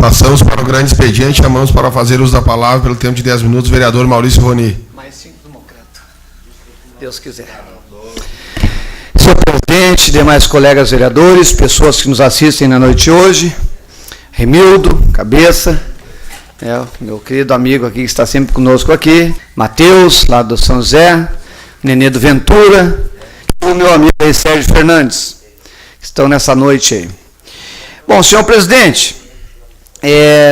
Passamos para o grande expediente, chamamos para fazer uso da palavra pelo tempo de 10 minutos, vereador Maurício Roni. Mais 5 democrata. Deus quiser. Senhor presidente, demais colegas vereadores, pessoas que nos assistem na noite de hoje, Remildo, Cabeça, meu querido amigo aqui que está sempre conosco aqui, Matheus, lá do São José, Nenê do Ventura, e o meu amigo aí, Sérgio Fernandes, que estão nessa noite aí. Bom, senhor presidente,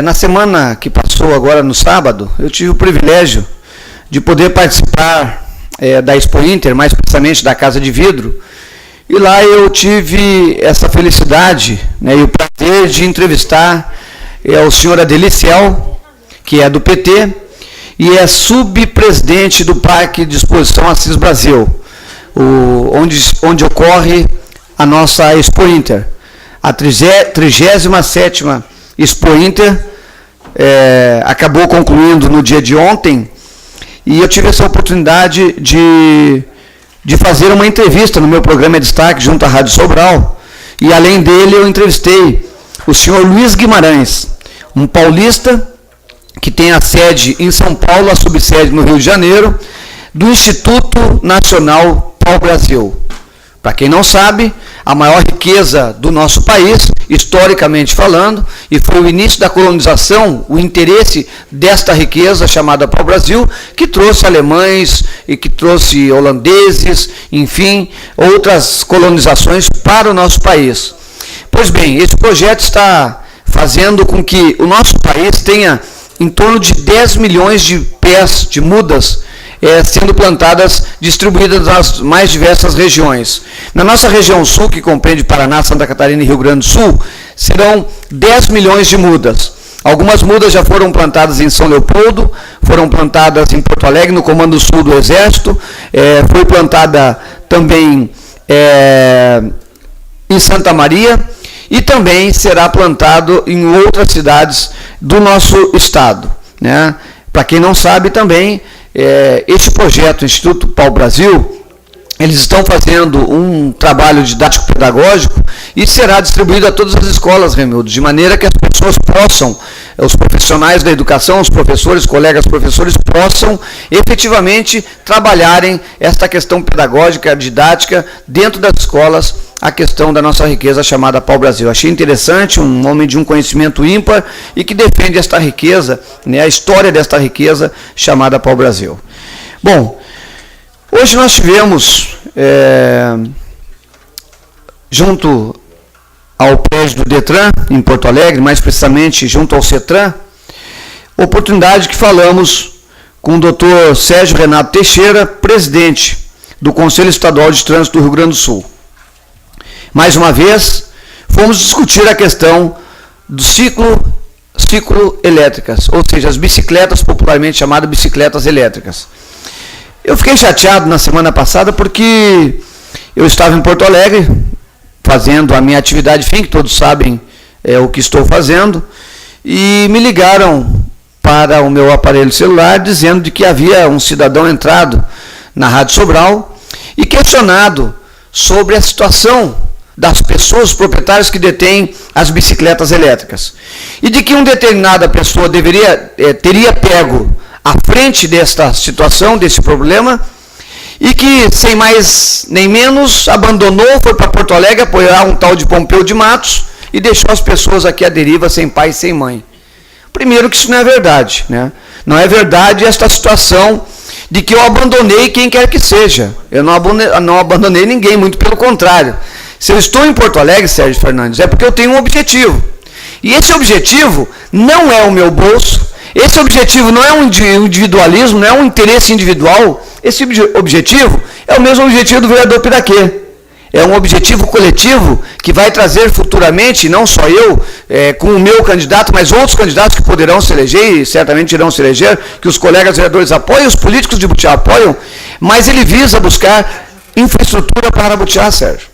na semana que passou agora no sábado, eu tive o privilégio de poder participar da Expo Inter, mais precisamente da Casa de Vidro, e lá eu tive essa felicidade, né, e o prazer de entrevistar o senhor Adeliciel, que é do PT, e é subpresidente do Parque de Exposição Assis Brasil, onde ocorre a nossa Expo Inter, a 37ª Expo Inter, acabou concluindo no dia de ontem, e eu tive essa oportunidade de fazer uma entrevista no meu programa Destaque junto à Rádio Sobral, e além dele eu entrevistei o senhor Luiz Guimarães, um paulista que tem a sede em São Paulo, a subsede no Rio de Janeiro, do Instituto Nacional Pau-Brasil. Para quem não sabe, a maior riqueza do nosso país, historicamente falando, e foi o início da colonização, o interesse desta riqueza chamada pau-brasil, que trouxe alemães e que trouxe holandeses, enfim, outras colonizações para o nosso país. Pois bem, esse projeto está fazendo com que o nosso país tenha em torno de 10 milhões de pés de mudas sendo plantadas, distribuídas nas mais diversas regiões. Na nossa região sul, que compreende Paraná, Santa Catarina e Rio Grande do Sul, serão 10 milhões de mudas. Algumas mudas já foram plantadas em São Leopoldo, foram plantadas em Porto Alegre, no Comando Sul do Exército, foi plantada também em Santa Maria, e também será plantado em outras cidades do nosso estado, né? Para quem não sabe também, este projeto, o Instituto Pau-Brasil, eles estão fazendo um trabalho didático-pedagógico e será distribuído a todas as escolas, Remildo, de maneira que as pessoas possam, os profissionais da educação, os professores, colegas professores, possam efetivamente trabalharem esta questão pedagógica, didática, dentro das escolas, a questão da nossa riqueza chamada Pau-Brasil. Achei interessante, um homem de um conhecimento ímpar e que defende esta riqueza, né, a história desta riqueza chamada Pau-Brasil. Bom, hoje nós tivemos, junto ao prédio do Detran, em Porto Alegre, mais precisamente junto ao CETRAN, oportunidade que falamos com o Dr. Sérgio Renato Teixeira, presidente do Conselho Estadual de Trânsito do Rio Grande do Sul. Mais uma vez, fomos discutir a questão do ciclo elétricas, ou seja, as bicicletas, popularmente chamadas bicicletas elétricas. Eu fiquei chateado na semana passada porque eu estava em Porto Alegre, fazendo a minha atividade fim, que todos sabem o que estou fazendo, e me ligaram para o meu aparelho celular dizendo de que havia um cidadão entrado na Rádio Sobral e questionado sobre a situação das pessoas, os proprietários que detêm as bicicletas elétricas. E de que uma determinada pessoa teria pego à frente desta situação, desse problema, e que, sem mais nem menos, abandonou, foi para Porto Alegre apoiar um tal de Pompeu de Matos e deixou as pessoas aqui à deriva, sem pai e sem mãe. Primeiro que isso não é verdade, né? Não é verdade esta situação de que eu abandonei quem quer que seja. Eu não abandonei ninguém, muito pelo contrário. Se eu estou em Porto Alegre, Sérgio Fernandes, é porque eu tenho um objetivo. E esse objetivo não é o meu bolso, esse objetivo não é um individualismo, não é um interesse individual. Esse objetivo é o mesmo objetivo do vereador Piraquê. É um objetivo coletivo que vai trazer futuramente, não só eu, com o meu candidato, mas outros candidatos que poderão se eleger e certamente irão se eleger, que os colegas vereadores apoiam, os políticos de Butiá apoiam, mas ele visa buscar infraestrutura para Butiá, Sérgio.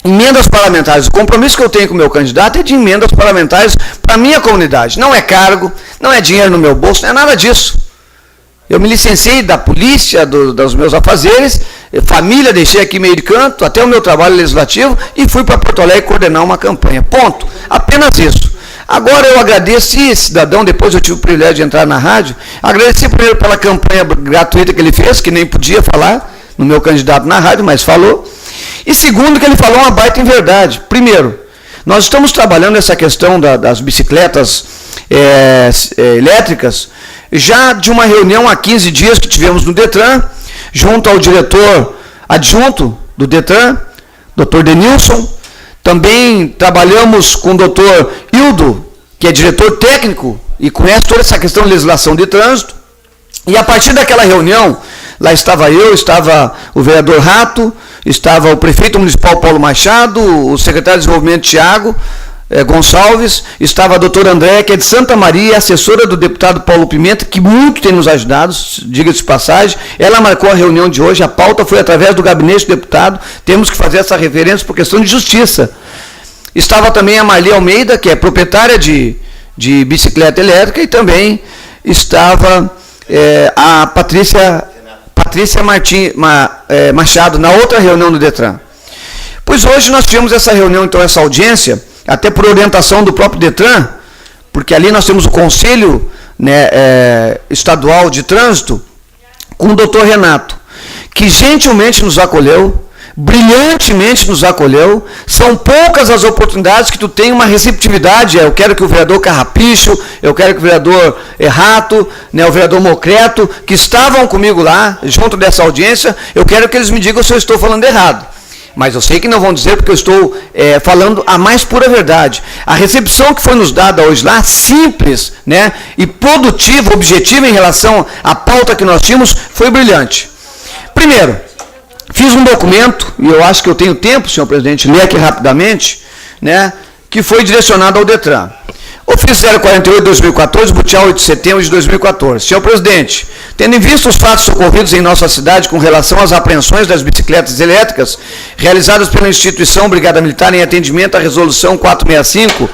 Emendas parlamentares. O compromisso que eu tenho com o meu candidato é de emendas parlamentares para a minha comunidade. Não é cargo, não é dinheiro no meu bolso, não é nada disso. Eu me licenciei da polícia, dos meus afazeres, família, deixei aqui meio de canto, até o meu trabalho legislativo, e fui para Porto Alegre coordenar uma campanha. Ponto. Apenas isso. Agora eu agradeci esse cidadão, depois eu tive o privilégio de entrar na rádio, agradeci primeiro pela campanha gratuita que ele fez, que nem podia falar no meu candidato na rádio, mas falou. E segundo, que ele falou uma baita em verdade. Primeiro, nós estamos trabalhando essa questão das bicicletas elétricas, já de uma reunião há 15 dias que tivemos no Detran, junto ao diretor adjunto do Detran, Dr. Denilson. Também trabalhamos com o Dr. Hildo, que é diretor técnico e conhece toda essa questão de legislação de trânsito. E a partir daquela reunião, lá estava eu, estava o vereador Rato, estava o prefeito municipal Paulo Machado, o secretário de desenvolvimento Tiago Gonçalves, estava a doutora Andréa, que é de Santa Maria, assessora do deputado Paulo Pimenta, que muito tem nos ajudado, diga-se de passagem. Ela marcou a reunião de hoje, a pauta foi através do gabinete do deputado, temos que fazer essa referência por questão de justiça. Estava também a Marli Almeida, que é proprietária de bicicleta elétrica, e também estava a Patrícia Machado, na outra reunião do Detran. Pois hoje nós tivemos essa reunião, então, essa audiência, até por orientação do próprio Detran, porque ali nós temos o Conselho Estadual de Trânsito, com o doutor Renato, que gentilmente nos acolheu, brilhantemente nos acolheu. São poucas as oportunidades que tu tem uma receptividade. Eu quero que o vereador Carrapicho, eu quero que o vereador Rato, o vereador Mocreto, que estavam comigo lá, junto dessa audiência, eu quero que eles me digam se eu estou falando errado. Mas eu sei que não vão dizer, porque eu estou falando a mais pura verdade. A recepção que foi nos dada hoje lá, simples, e produtiva, objetiva em relação à pauta que nós tínhamos, foi brilhante. Primeiro, fiz um documento, e eu acho que eu tenho tempo, senhor presidente, ler aqui rapidamente, que foi direcionado ao Detran. Ofício 048-2014, butiá 8 de setembro de 2014. Senhor presidente, tendo em vista os fatos ocorridos em nossa cidade com relação às apreensões das bicicletas elétricas realizadas pela instituição Brigada Militar em atendimento à resolução 465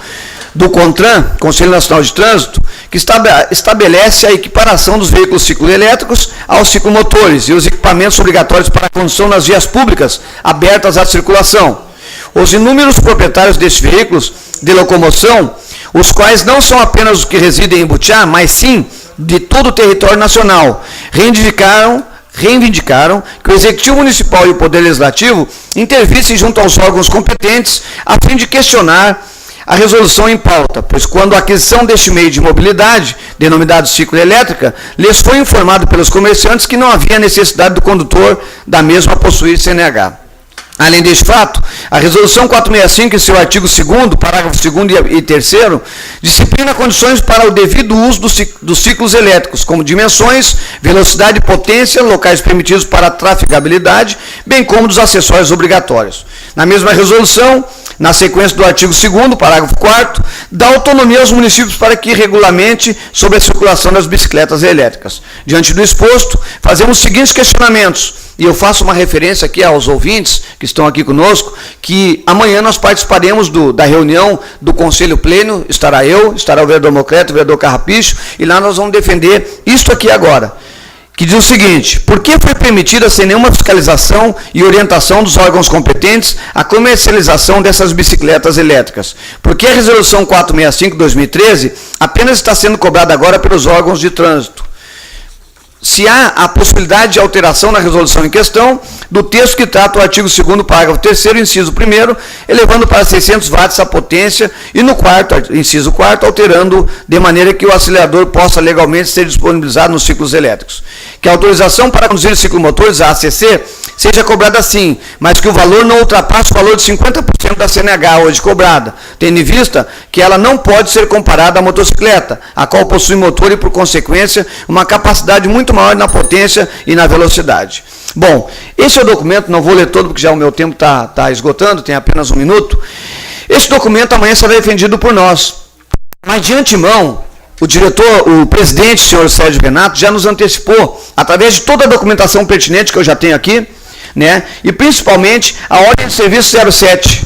do CONTRAN, Conselho Nacional de Trânsito, que estabelece a equiparação dos veículos cicloelétricos aos ciclomotores e os equipamentos obrigatórios para a condução nas vias públicas abertas à circulação. Os inúmeros proprietários desses veículos de locomoção, os quais não são apenas os que residem em Butiá, mas sim de todo o território nacional, reivindicaram que o Executivo Municipal e o Poder Legislativo intervissem junto aos órgãos competentes a fim de questionar a resolução em pauta, pois quando a aquisição deste meio de mobilidade, denominado ciclo elétrica, lhes foi informado pelos comerciantes que não havia necessidade do condutor da mesma possuir CNH. Além deste fato, a resolução 465, em seu artigo 2º, parágrafo 2º e 3º, disciplina condições para o devido uso dos ciclos elétricos, como dimensões, velocidade e potência, locais permitidos para a trafegabilidade, bem como dos acessórios obrigatórios. Na mesma resolução, na sequência do artigo 2º, parágrafo 4º, dá autonomia aos municípios para que regulamente sobre a circulação das bicicletas elétricas. Diante do exposto, fazemos os seguintes questionamentos, e eu faço uma referência aqui aos ouvintes que estão aqui conosco, que amanhã nós participaremos da reunião do Conselho Pleno, estará o vereador Mocreto, o vereador Carrapicho, e lá nós vamos defender isto aqui agora, que diz o seguinte: por que foi permitida sem nenhuma fiscalização e orientação dos órgãos competentes a comercialização dessas bicicletas elétricas? Por que a resolução 465/2013 apenas está sendo cobrada agora pelos órgãos de trânsito? Se há a possibilidade de alteração na resolução em questão do texto que trata o artigo 2º, parágrafo 3º, inciso 1º, elevando para 600 watts a potência, e no inciso 4º, alterando de maneira que o acelerador possa legalmente ser disponibilizado nos ciclos elétricos. Que a autorização para conduzir ciclomotores, a ACC, seja cobrada sim, mas que o valor não ultrapasse o valor de 50% da CNH hoje cobrada, tendo em vista que ela não pode ser comparada à motocicleta, a qual possui motor e, por consequência, uma capacidade muito maior na potência e na velocidade. Bom, esse é o documento, não vou ler todo porque já o meu tempo está esgotando, tem apenas 1 minuto. Esse documento amanhã será defendido por nós. Mas de antemão, o presidente, o senhor Sérgio Renato, já nos antecipou, através de toda a documentação pertinente que eu já tenho aqui, e principalmente a ordem de serviço 07,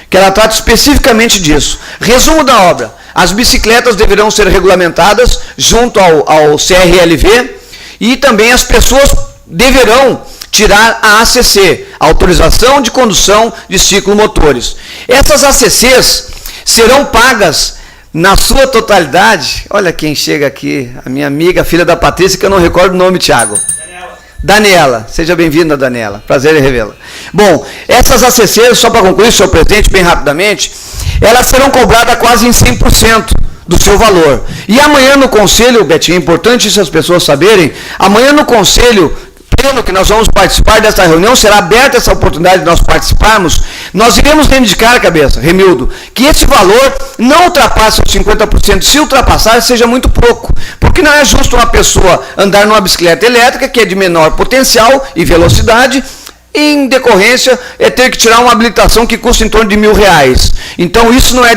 que ela trata especificamente disso. Resumo da obra: as bicicletas deverão ser regulamentadas junto ao CRLV, e também as pessoas deverão tirar a ACC, autorização de condução de ciclomotores. Essas ACCs serão pagas na sua totalidade, olha quem chega aqui, a minha amiga, a filha da Patrícia, que eu não recordo o nome, Thiago. Daniela, seja bem-vinda, Daniela, prazer em revê-la. Bom, essas ACCs, só para concluir, senhor presidente, bem rapidamente, elas serão cobradas quase em 100% do seu valor. E amanhã no conselho, Betinho, é importante isso as pessoas saberem, amanhã no conselho pleno que nós vamos participar dessa reunião, será aberta essa oportunidade de nós participarmos, nós iremos reivindicar, cabeça, Remildo, que esse valor não ultrapasse os 50%, se ultrapassar, seja muito pouco, porque não é justo uma pessoa andar numa bicicleta elétrica, que é de menor potencial e velocidade, em decorrência, é ter que tirar uma habilitação que custa em torno de R$1.000. Então, isso não é